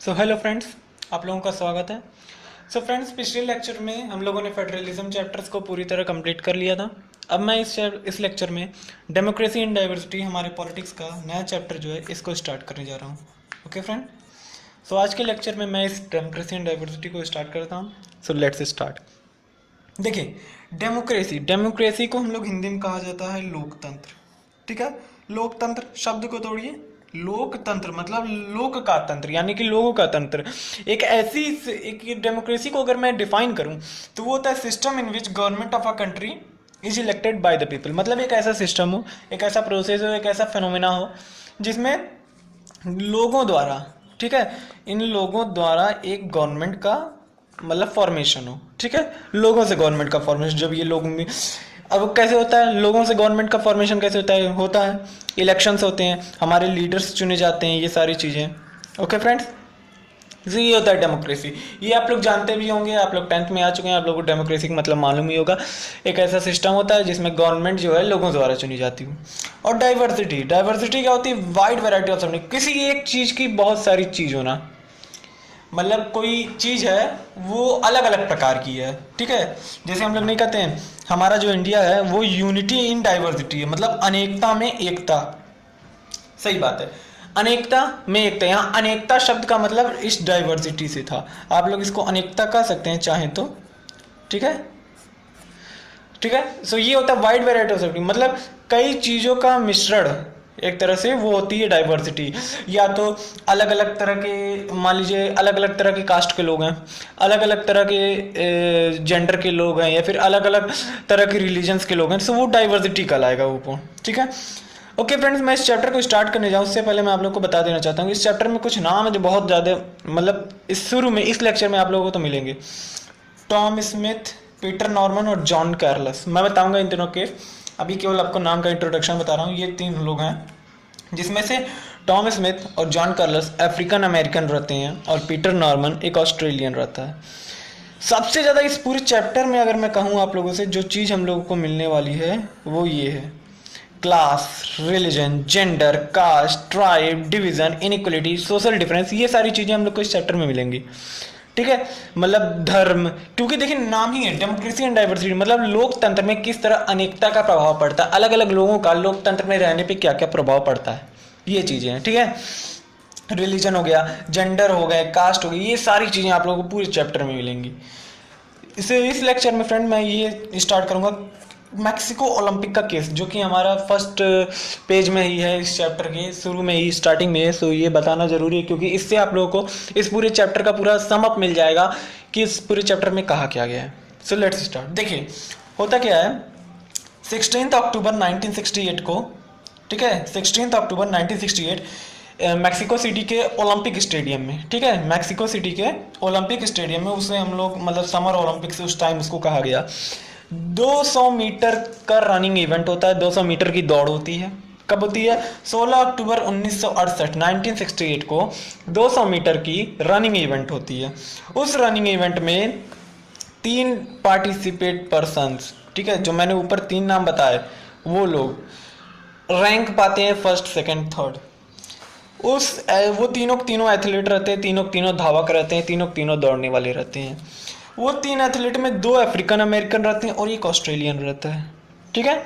So hello friends, आप लोगों का स्वागत है। सो फ्रेंड्स, पिछले लेक्चर में हम लोगों ने फेडरलिज्म चैप्टर्स को पूरी तरह कंप्लीट कर लिया था। अब मैं इस लेक्चर में डेमोक्रेसी एंड डाइवर्सिटी, हमारे पॉलिटिक्स का नया चैप्टर जो है इसको स्टार्ट करने जा रहा हूँ। ओके फ्रेंड, सो आज के लेक्चर में मैं इस डेमोक्रेसी एंड डाइवर्सिटी को स्टार्ट करता हूँ। So let's start. देखिए, डेमोक्रेसी डेमोक्रेसी को हम लोग हिंदी में कहा जाता है लोकतंत्र। ठीक है, लोकतंत्र शब्द को तोड़िए, लोकतंत्र मतलब लोक का तंत्र, यानी कि लोगों का तंत्र। एक डेमोक्रेसी को अगर मैं डिफाइन करूं तो वो होता है system in which government of a country is elected by the people. मतलब एक ऐसा सिस्टम हो, एक ऐसा प्रोसेस हो, एक ऐसा फेनोमेना हो जिसमें लोगों द्वारा, ठीक है, इन लोगों द्वारा एक गवर्नमेंट का मतलब फॉर्मेशन हो। ठीक है, लोगों से गवर्नमेंट का फॉर्मेशन। जब ये लोग अब कैसे होता है, लोगों से गवर्नमेंट का फॉर्मेशन कैसे होता है इलेक्शंस होते हैं, हमारे लीडर्स चुने जाते हैं, ये सारी चीज़ें। ओके फ्रेंड्स, ये होता है डेमोक्रेसी। ये आप लोग जानते भी होंगे, आप लोग 10th में आ चुके हैं, आप लोगों को डेमोक्रेसी का मतलब मालूम ही होगा। एक ऐसा सिस्टम होता है जिसमें गवर्नमेंट जो है लोगों द्वारा चुनी जाती है। और डाइवर्सिटी डाइवर्सिटी क्या होती है? वाइड वैरायटी ऑफ समथिंग, किसी एक चीज़ की बहुत सारी चीज़ होना। मतलब कोई चीज़ है वो अलग अलग प्रकार की है। ठीक है, जैसे हम लोग नहीं कहते हैं हमारा जो इंडिया है वो यूनिटी इन डाइवर्सिटी है, मतलब अनेकता में एकता। सही बात है, अनेकता में एकता। यहाँ अनेकता शब्द का मतलब इस डाइवर्सिटी से था। आप लोग इसको अनेकता कह सकते हैं चाहें तो। ठीक है, ठीक है। सो ये होता है वाइड वेराइटी ऑफ समथिंग, मतलब कई चीज़ों का मिश्रण, एक तरह से वो होती है डाइवर्सिटी। या तो अलग अलग तरह के, मान लीजिए अलग अलग तरह के कास्ट के लोग हैं, अलग अलग तरह के जेंडर के लोग हैं, या फिर अलग अलग तरह के रिलीजन्स के लोग हैं, सो वो डाइवर्सिटी कहलाएगा वो। ठीक है, ओके फ्रेंड्स, मैं इस चैप्टर को स्टार्ट करने जाऊँ उससे पहले मैं आप लोग को बता देना चाहता हूँ कि इस चैप्टर में कुछ नाम है जो बहुत ज़्यादा, मतलब इस शुरू में इस लेक्चर में आप लोगों को तो मिलेंगे। टॉम स्मिथ, पीटर नॉर्मन और जॉन कार्लस। मैं बताऊंगा इन तीनों के, अभी केवल आपको नाम का इंट्रोडक्शन बता रहा हूँ। ये तीन लोग हैं जिसमें से टॉम स्मिथ और जॉन कार्लस अफ्रीकन अमेरिकन रहते हैं और पीटर नॉर्मन एक ऑस्ट्रेलियन रहता है। सबसे ज़्यादा इस पूरे चैप्टर में अगर मैं कहूँ आप लोगों से जो चीज़ हम लोगों को मिलने वाली है वो ये है, class, religion, gender, caste, tribe, division, inequality, social difference, ये सारी चीज़ें हम लोग को इस चैप्टर में मिलेंगी। ठीक है, मतलब धर्म, क्योंकि देखिए नाम ही है डेमोक्रेसी एंड डाइवर्सिटी, मतलब लोकतंत्र में किस तरह अनेकता का प्रभाव पड़ता है, अलग अलग लोगों का लोकतंत्र में रहने पे क्या क्या प्रभाव पड़ता है, ये चीज़ें हैं। ठीक है, रिलीजन हो गया, जेंडर हो गए, कास्ट हो गई, ये सारी चीज़ें आप लोगों को पूरे चैप्टर में मिलेंगी। इस लेक्चर में फ्रेंड मैं ये स्टार्ट करूंगा मैक्सिको ओलंपिक का केस, जो कि हमारा फर्स्ट पेज में ही है, इस चैप्टर के शुरू में ही, स्टार्टिंग में है। सो ये बताना जरूरी है क्योंकि इससे आप लोगों को इस पूरे चैप्टर का पूरा सम अप मिल जाएगा कि इस पूरे चैप्टर में कहा क्या गया है। So let's start. देखिए होता क्या है, 16 अक्टूबर 1968 को, ठीक है, 16 अक्टूबर 1968 मैक्सिको सिटी के ओलंपिक स्टेडियम में, ठीक है, मैक्सिको सिटी के ओलंपिक स्टेडियम में, उसे हम लोग मतलब समर ओलंपिक्स उस टाइम उसको कहा गया। 200 मीटर का रनिंग इवेंट होता है, 200 मीटर की दौड़ होती है। कब होती है? 16 अक्टूबर 1968 को 200 मीटर की रनिंग इवेंट होती है। उस रनिंग इवेंट में 3 पार्टिसिपेट पर्सन्स, ठीक है, जो मैंने ऊपर 3 नाम बताए, वो लोग रैंक पाते हैं फर्स्ट, सेकंड, थर्ड। वो तीनों एथलीट रहते हैं, तीनों धावक रहते हैं, तीनों दौड़ने वाले रहते हैं। वो 3 एथलीट में 2 अफ्रीकन अमेरिकन रहते हैं और एक ऑस्ट्रेलियन रहता है। ठीक है,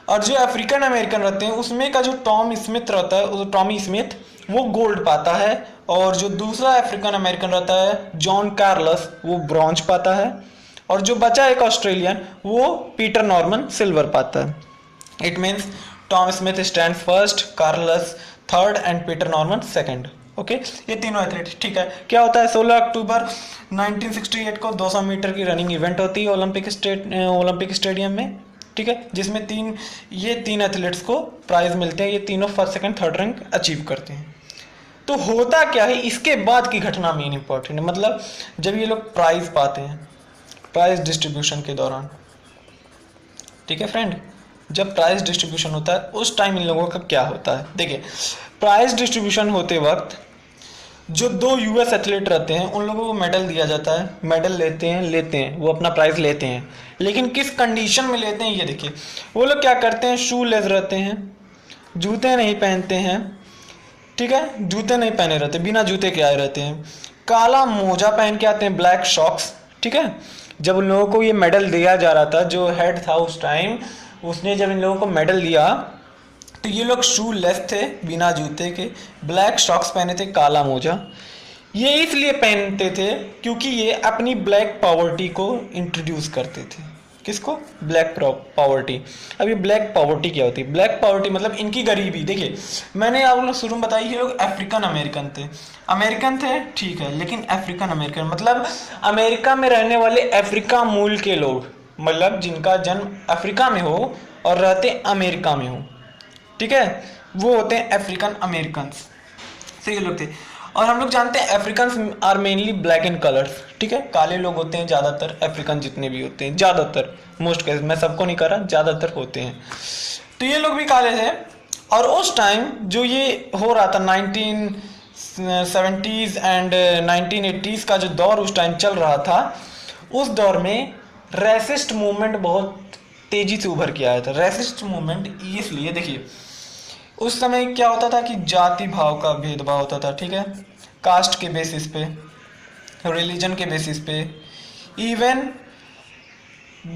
और जो अफ्रीकन अमेरिकन रहते हैं उसमें का जो टॉम स्मिथ रहता है, टॉमी स्मिथ, वो गोल्ड पाता है, और जो दूसरा अफ्रीकन अमेरिकन रहता है जॉन कार्लस, वो ब्रॉन्ज पाता है, और जो बचा एक ऑस्ट्रेलियन, वो पीटर नॉर्मन सिल्वर पाता है। It means Tom Smith stand first, Carlos third and Peter Norman second. Okay, ये तीनों एथलीट। ठीक है, क्या होता है, 16 अक्टूबर 1968 को 200 मीटर की रनिंग इवेंट होती है ओलंपिक स्टेडियम में। ठीक है, जिसमें ये तीन एथलीट्स को प्राइज मिलते हैं, ये तीनों first, second, third rank achieve करते हैं। तो होता क्या है, इसके बाद की घटना मेन इंपॉर्टेंट है, मतलब जब ये लोग प्राइज पाते हैं, प्राइज डिस्ट्रीब्यूशन के दौरान। ठीक है फ्रेंड, जब प्राइज डिस्ट्रीब्यूशन होता है उस टाइम इन लोगों का क्या होता है। देखिए, प्राइज डिस्ट्रीब्यूशन होते वक्त जो 2 यूएस एथलीट रहते हैं उन लोगों को मेडल दिया जाता है, मेडल लेते हैं, वो अपना प्राइज लेते हैं। लेकिन किस कंडीशन में लेते हैं ये देखिए, वो लोग क्या करते हैं, शू लेस रहते हैं, जूते नहीं पहनते हैं, ठीक है, जूते नहीं पहने रहते, बिना जूते के आए रहते हैं, काला मोजा पहन के आते हैं, ब्लैक शॉक्स। ठीक है, जब उन लोगों को ये मेडल दिया जा रहा था, जो हेड था उस टाइम, उसने जब इन लोगों को मेडल दिया तो ये लोग शू लेस थे, बिना जूते के, ब्लैक शॉक्स पहने थे, काला मोजा। ये इसलिए पहनते थे क्योंकि ये अपनी ब्लैक पॉवर्टी को इंट्रोड्यूस करते थे। किसको? Black poverty. अब ये ब्लैक पॉवर्टी क्या होती है? ब्लैक पॉवर्टी मतलब इनकी गरीबी। देखिए, मैंने आप लोग शुरू में बताई, ये लोग अफ्रीकन अमेरिकन थे। अमेरिकन थे ठीक है, लेकिन अफ्रीकन अमेरिकन मतलब अमेरिका में रहने वाले अफ्रीका मूल के लोग, मतलब जिनका जन्म अफ्रीका में हो और रहते अमेरिका में हो, ठीक है, वो होते हैं अफ्रीकन अमेरिकन से ये लोग थे। और हम लोग जानते हैं African are mainly black in colours. ठीक है, काले लोग होते हैं ज़्यादातर, अफ्रीकन जितने भी होते हैं ज़्यादातर, मोस्ट केस, मैं सबको नहीं कर रहा, ज़्यादातर होते हैं। तो ये लोग भी काले थे। और उस टाइम जो ये हो रहा था 1970s एंड 1980s का जो दौर उस टाइम चल रहा था, उस दौर में रेसिस्ट मूवमेंट बहुत तेजी से उभर के आया था। रेसिस्ट मूवमेंट इसलिए, देखिए, उस समय क्या होता था कि जाति भाव का भेदभाव होता था। ठीक है, कास्ट के बेसिस पे, रिलीजन के बेसिस पे, even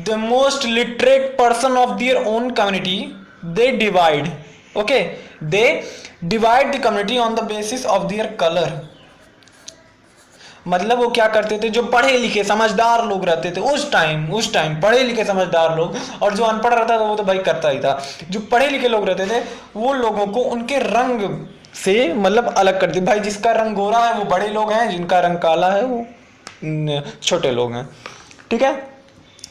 the most literate person of their own community they divide, okay, they divide the community on the basis of their colour. मतलब वो क्या करते थे, जो पढ़े लिखे समझदार लोग रहते थे उस टाइम पढ़े लिखे समझदार लोग, और जो अनपढ़ रहता था वो तो भाई करता ही था, जो पढ़े लिखे लोग रहते थे वो लोगों को उनके रंग से मतलब अलग करते। भाई जिसका रंग गोरा है वो बड़े लोग हैं, जिनका रंग काला है वो छोटे लोग हैं। ठीक है,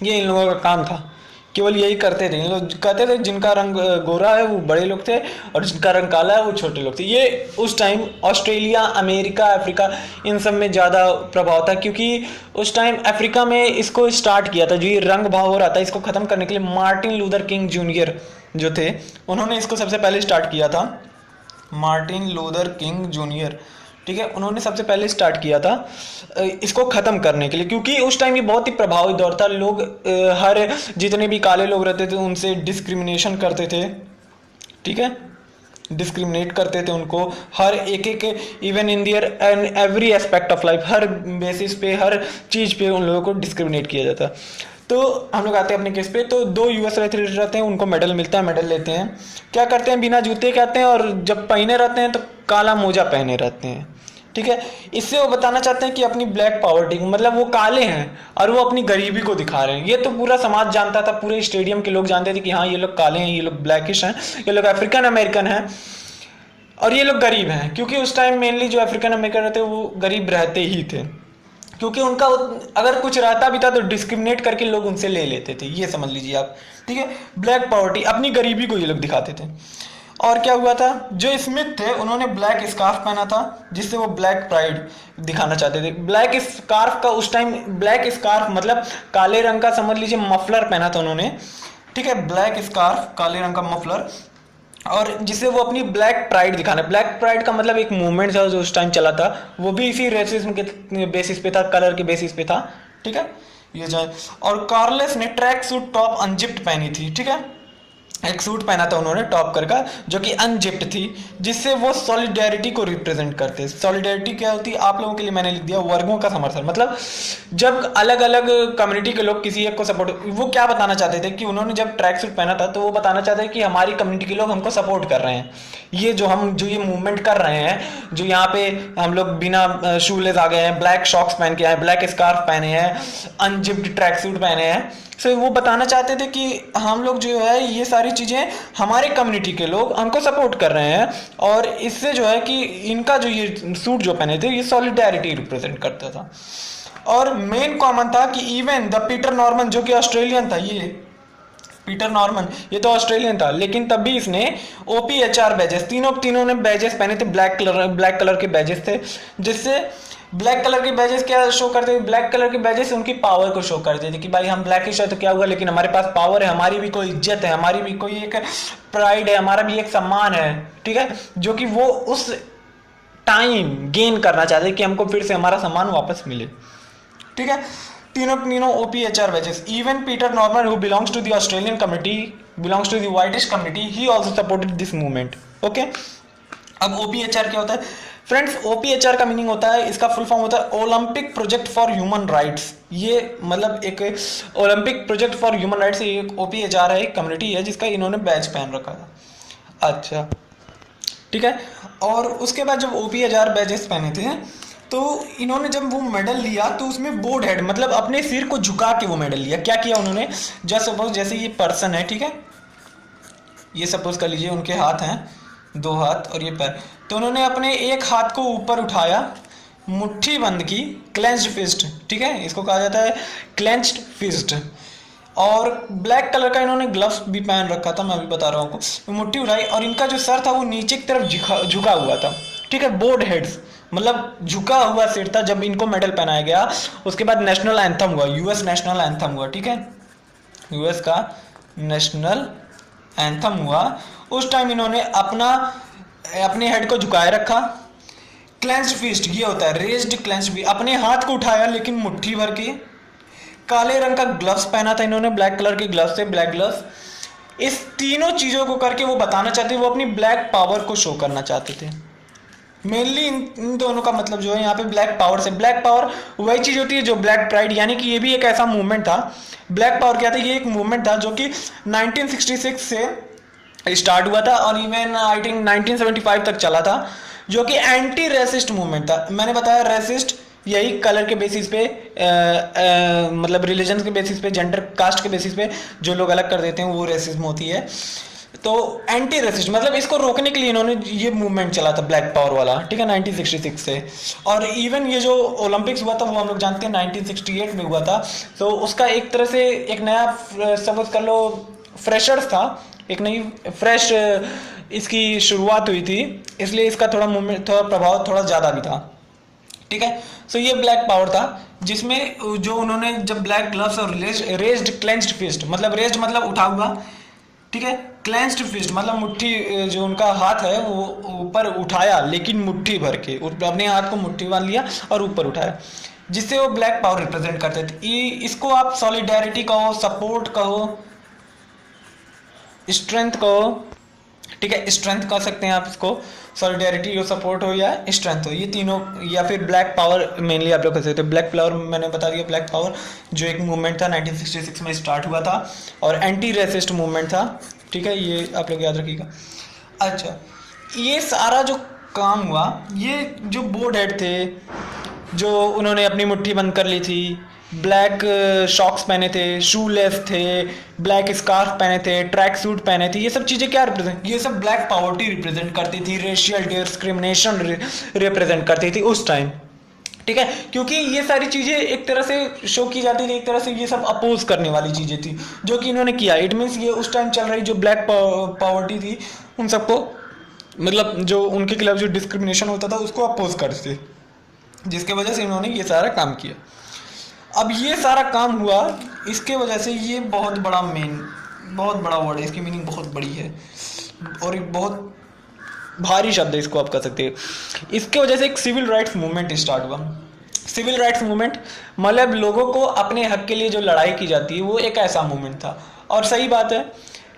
ये इन लोगों का काम था, केवल यही करते थे। इन लोग कहते थे जिनका रंग गोरा है वो बड़े लोग थे और जिनका रंग काला है वो छोटे लोग थे। ये उस टाइम ऑस्ट्रेलिया, अमेरिका, अफ्रीका, इन सब में ज़्यादा प्रभाव था, क्योंकि उस टाइम अफ्रीका में इसको स्टार्ट किया था, जो ये रंग भाव हो रहा था इसको ख़त्म करने के लिए मार्टिन लूथर किंग जूनियर जो थे, उन्होंने इसको सबसे पहले स्टार्ट किया था। मार्टिन लूथर किंग जूनियर, ठीक है, उन्होंने सबसे पहले स्टार्ट किया था इसको ख़त्म करने के लिए, क्योंकि उस टाइम ये बहुत ही प्रभावी दौर था। लोग हर जितने भी काले लोग रहते थे उनसे डिस्क्रिमिनेशन करते थे। ठीक है, डिस्क्रिमिनेट करते थे उनको हर एक even in their and every aspect of life, her basis पे, हर चीज़ पे उन लोगों को डिस्क्रिमिनेट किया जाता। तो हम लोग आते हैं अपने केस पे। तो 2 यूएस एथलीट रहते हैं, उनको मेडल मिलता है, मेडल लेते हैं, क्या करते हैं, बिना जूते के आते हैं और जब पहने रहते हैं तो काला मोजा पहने रहते हैं। ठीक है, इससे वो बताना चाहते हैं कि अपनी ब्लैक पॉवर्टी, मतलब वो काले हैं और वो अपनी गरीबी को दिखा रहे हैं। ये तो पूरा समाज जानता था, पूरे स्टेडियम के लोग जानते थे कि हाँ ये लोग काले हैं, ये लोग ब्लैकिश हैं, ये लोग अफ्रीकन अमेरिकन हैं और ये लोग गरीब हैं, क्योंकि उस टाइम मेनली जो अफ्रीकन अमेरिकन रहते वो गरीब रहते ही थे, क्योंकि उनका अगर कुछ रहता भी था तो डिस्क्रिमिनेट करके लोग उनसे ले लेते थे, ये समझ लीजिए आप। ठीक है, ब्लैक पॉवर्टी, अपनी गरीबी को ये लोग दिखाते थे। और क्या हुआ था, जो स्मिथ थे उन्होंने ब्लैक स्कार्फ पहना था, जिससे वो ब्लैक प्राइड दिखाना चाहते थे। ब्लैक स्कार्फ का उस टाइम, ब्लैक स्कार्फ मतलब काले रंग का समझ लीजिए मफलर पहना था उन्होंने। ठीक है, ब्लैक स्कार्फ, काले रंग का मफलर, और जिससे वो अपनी ब्लैक प्राइड दिखाना। ब्लैक प्राइड का मतलब एक मूवमेंट था जो उस टाइम चला था, वो भी इसी रेसिज्म के बेसिस पे था, कलर के बेसिस पे था। ठीक है, ये जो, और कार्लेस ने ट्रैक सूट टॉप अनजिप्ड पहनी थी। ठीक है, एक सूट पहना था उन्होंने टॉप कर का, जो कि अनजिप्ड थी, जिससे वो सॉलिडेरिटी को रिप्रेजेंट करते हैं। सॉलिडेरिटी क्या होती है, आप लोगों के लिए मैंने लिख दिया, वर्गों का समर्थन। मतलब जब अलग अलग कम्युनिटी के लोग किसी एक को सपोर्ट, वो क्या बताना चाहते थे कि उन्होंने जब ट्रैक सूट पहना था तो वो बताना चाहते थे कि हमारी कम्युनिटी के लोग हमको सपोर्ट कर रहे हैं। ये जो ये मूवमेंट कर रहे हैं, जो यहाँ पे हम लोग बिना शूलेस आ गए हैं, ब्लैक शॉक्स पहन के आए, ब्लैक स्कार्फ पहने हैं, अनजिप्ड ट्रैक सूट पहने हैं, सो वो बताना चाहते थे कि हम लोग जो है ये सारी चीज़ें, हमारे कम्युनिटी के लोग हमको सपोर्ट कर रहे हैं, और इससे जो है कि इनका जो ये सूट जो पहने थे ये सॉलिडेरिटी रिप्रेजेंट करता था। और मेन कॉमन था कि इवन द पीटर नॉर्मन, जो कि ऑस्ट्रेलियन था, ये पीटर नॉर्मन ये तो ऑस्ट्रेलियन था, लेकिन तब भी इसने OPHR बैजेस, तीनों ने बैजेस पहने थे, ब्लैक कलर के बैजेस थे, जिससे ब्लैक कलर के बैजेस क्या शो करते थे, ब्लैक कलर के बैजेस उनकी पावर को शो करते थे कि भाई हम ब्लैकिश है तो क्या हुआ, लेकिन हमारे पास पावर है, हमारी भी कोई इज्जत है, हमारी भी कोई एक प्राइड है, हमारा भी एक सम्मान है। ठीक है, जो कि वो उस टाइम गेन करना चाहते कि हमको फिर से हमारा सम्मान वापस मिले। ठीक है, तीनों OPHR badges. Even Peter Norman, who belongs to the Australian community, belongs to the whitish community, he also supported this movement. Okay, अब OPHR क्या होता है फ्रेंड्स? OPHR का मीनिंग होता है, इसका फुल फॉर्म होता है Olympic project for human rights. ये मतलब एक Olympic project for human rights, ये एक OPHR है, एक कम्युनिटी है जिसका इन्होंने बैच पहन रखा था। अच्छा ठीक है। और उसके बाद जब OPHR बैचेस पहने थे तो इन्होंने जब वो मेडल लिया तो उसमें बोर्ड हेड मतलब अपने सिर को झुका के वो मेडल लिया। क्या किया उन्होंने? जस्ट सपोज जैसे ये पर्सन है, ठीक है, ये सपोज कर लीजिए उनके हाथ हैं, 2 हाथ और ये पैर, तो उन्होंने अपने एक हाथ को ऊपर उठाया, मुट्ठी बंद की, क्लेंच्ड फिस्ट, ठीक है, इसको कहा जाता है क्लेंच्ड फिस्ट। और ब्लैक कलर का इन्होंने ग्लव्स भी पहन रखा था, मैं अभी बता रहा हूँ आपको। मुट्ठी उठाई और इनका जो सर था वो नीचे की तरफ झुका हुआ था, ठीक है, बोर्ड हेड्स मतलब झुका हुआ सिर था जब इनको मेडल पहनाया गया। उसके बाद नेशनल एंथम हुआ, यूएस नेशनल एंथम हुआ, ठीक है, यूएस का नेशनल एंथम हुआ। उस टाइम इन्होंने अपने हेड को झुकाए रखा। क्लेंच्ड फिस्ट ये होता है रेज्ड क्लेंच्ड फिस्ट, अपने हाथ को उठाया लेकिन मुट्ठी भर के। काले रंग का ग्लव्स पहना था इन्होंने, ब्लैक कलर के ग्लव्स थे, ब्लैक ग्लव्स। इस तीनों चीजों को करके वो बताना चाहते, वो अपनी ब्लैक पावर को शो करना चाहते थे। मेनली इन दोनों का मतलब जो है यहाँ पे ब्लैक पावर से, ब्लैक पावर वही चीज होती है जो ब्लैक प्राइड, यानी कि ये भी एक ऐसा मूवमेंट था। ब्लैक पावर क्या था? ये एक मूवमेंट था जो कि 1966 से स्टार्ट हुआ था और इवन आई थिंक 1975 तक चला था, जो कि एंटी रेसिस्ट मूवमेंट था। मैंने बताया रेसिस्ट यही कलर के बेसिस पे मतलब रिलीजन के बेसिस पे, जेंडर कास्ट के बेसिस पे जो लोग अलग कर देते हैं वो रेसिज्म होती है। तो एंटी रेसिस्ट मतलब इसको रोकने के लिए इन्होंने ये मूवमेंट चला था ब्लैक पावर वाला, ठीक है, 1966 से। और इवन ये जो ओलंपिक्स हुआ था वो हम लोग जानते हैं 1968 में हुआ था। तो उसका एक तरह से एक नया समझ कर लो फ्रेशर्स था, एक नई फ्रेश इसकी शुरुआत हुई थी, इसलिए इसका थोड़ा मूवमेंट, थोड़ा प्रभाव थोड़ा ज़्यादा भी था, ठीक है। सो ये ब्लैक पावर था जिसमें जो उन्होंने जब ब्लैक ग्लव्स और रेज्ड क्लेंच्ड फिस्ट, मतलब रेज्ड मतलब उठा हुआ, ठीक है, क्लेंच्ड फिस्ट मतलब मुट्ठी, जो उनका हाथ है वो ऊपर उठाया लेकिन मुट्ठी भर के, अपने हाथ को मुट्ठी बांध लिया और ऊपर उठाया, जिससे वो ब्लैक पावर रिप्रेजेंट करते थे। इसको आप सॉलिडेरिटी कहो, सपोर्ट कहो, स्ट्रेंथ कहो, ठीक है, स्ट्रेंथ कह सकते हैं आप इसको, सॉलिडेरिटी हो, सपोर्ट हो या स्ट्रेंथ हो, ये तीनों, या फिर ब्लैक पावर मेनली आप लोग कह सकते हो। ब्लैक पावर मैंने बता दिया, ब्लैक पावर जो एक मूवमेंट था 1966 में स्टार्ट हुआ था और एंटी रेसिस्ट मूवमेंट था, ठीक है, ये आप लोग याद रखिएगा। अच्छा, ये सारा जो काम हुआ, ये जो बोर्ड हेड थे जो उन्होंने अपनी मुट्ठी बंद कर ली थी, ब्लैक शॉक्स पहने थे, शू लेस थे, ब्लैक स्कार्फ पहने थे, ट्रैक सूट पहने थे, ये सब चीज़ें क्या रिप्रेजेंट, ये सब ब्लैक पॉवर्टी रिप्रेजेंट करती थी, रेशियल डिस्क्रिमिनेशन रिप्रेजेंट करती थी उस टाइम, ठीक है, क्योंकि ये सारी चीज़ें एक तरह से शो की जाती थी, एक तरह से ये सब अपोज करने वाली चीज़ें थी जो कि इन्होंने किया। इट मीन्स ये उस टाइम चल रही जो ब्लैक पॉवर्टी थी उन सबको, मतलब जो उनके खिलाफ जो डिस्क्रिमिनेशन होता था उसको अपोज करते थे, जिसके वजह से इन्होंने ये सारा काम किया। अब ये सारा काम हुआ इसके वजह से, ये बहुत बड़ा बहुत बड़ा वर्ड है, इसकी मीनिंग बहुत बड़ी है और एक बहुत भारी शब्द है, इसको आप कह सकते हैं। इसके वजह से एक सिविल राइट्स मूवमेंट स्टार्ट हुआ। सिविल राइट्स मूवमेंट मतलब लोगों को अपने हक के लिए जो लड़ाई की जाती है वो एक ऐसा मूवमेंट था। और सही बात है,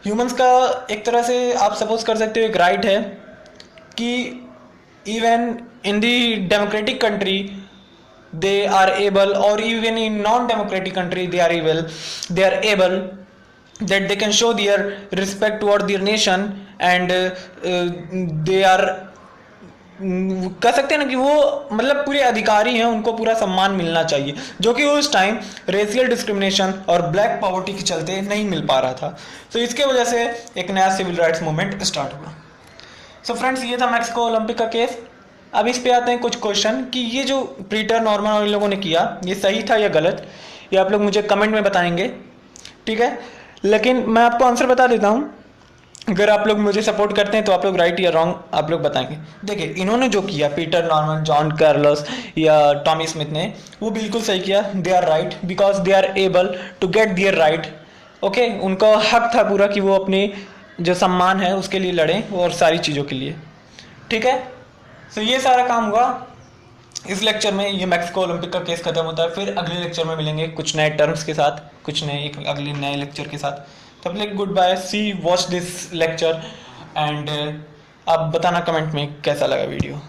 ह्यूमंस का एक तरह से आप सपोज कर सकते हो एक राइट है कि even in the democratic country they are able, or even in non-democratic country they are able that they can show their respect toward their nation and they are कह सकते हैं ना कि वो मतलब पूरे अधिकारी हैं, उनको पूरा सम्मान मिलना चाहिए, जो कि उस टाइम रेशियल डिस्क्रिमिनेशन और ब्लैक पॉवर्टी के चलते नहीं मिल पा रहा था। तो इसके वजह से एक नया सिविल राइट्स मूवमेंट स्टार्ट हुआ। सो फ्रेंड्स, ये था मैक्सिको ओलंपिक का केस। अब इस पे आते हैं कुछ क्वेश्चन कि ये जो पीटर नॉर्मन और इन लोगों ने किया ये सही था या गलत, ये आप लोग मुझे कमेंट में बताएंगे, ठीक है। लेकिन मैं आपको आंसर बता देता हूँ, अगर आप लोग मुझे सपोर्ट करते हैं तो आप लोग राइट या रॉन्ग आप लोग बताएंगे। देखिए, इन्होंने जो किया पीटर नॉर्मन, जॉन कार्लोस या टॉमी स्मिथ ने, वो बिल्कुल सही किया। They are right because they are able to get there right. Okay, उनका हक था पूरा कि वो अपने जो सम्मान है उसके लिए लड़ें और सारी चीज़ों के लिए, ठीक है। तो ये सारा काम हुआ इस लेक्चर में। ये मैक्सिको ओलंपिक का केस खत्म होता है। फिर अगले लेक्चर में मिलेंगे कुछ नए टर्म्स के साथ, कुछ नए अगले नए लेक्चर के साथ। तब तक goodbye, see watch this lecture and आप बताना कमेंट में कैसा लगा वीडियो।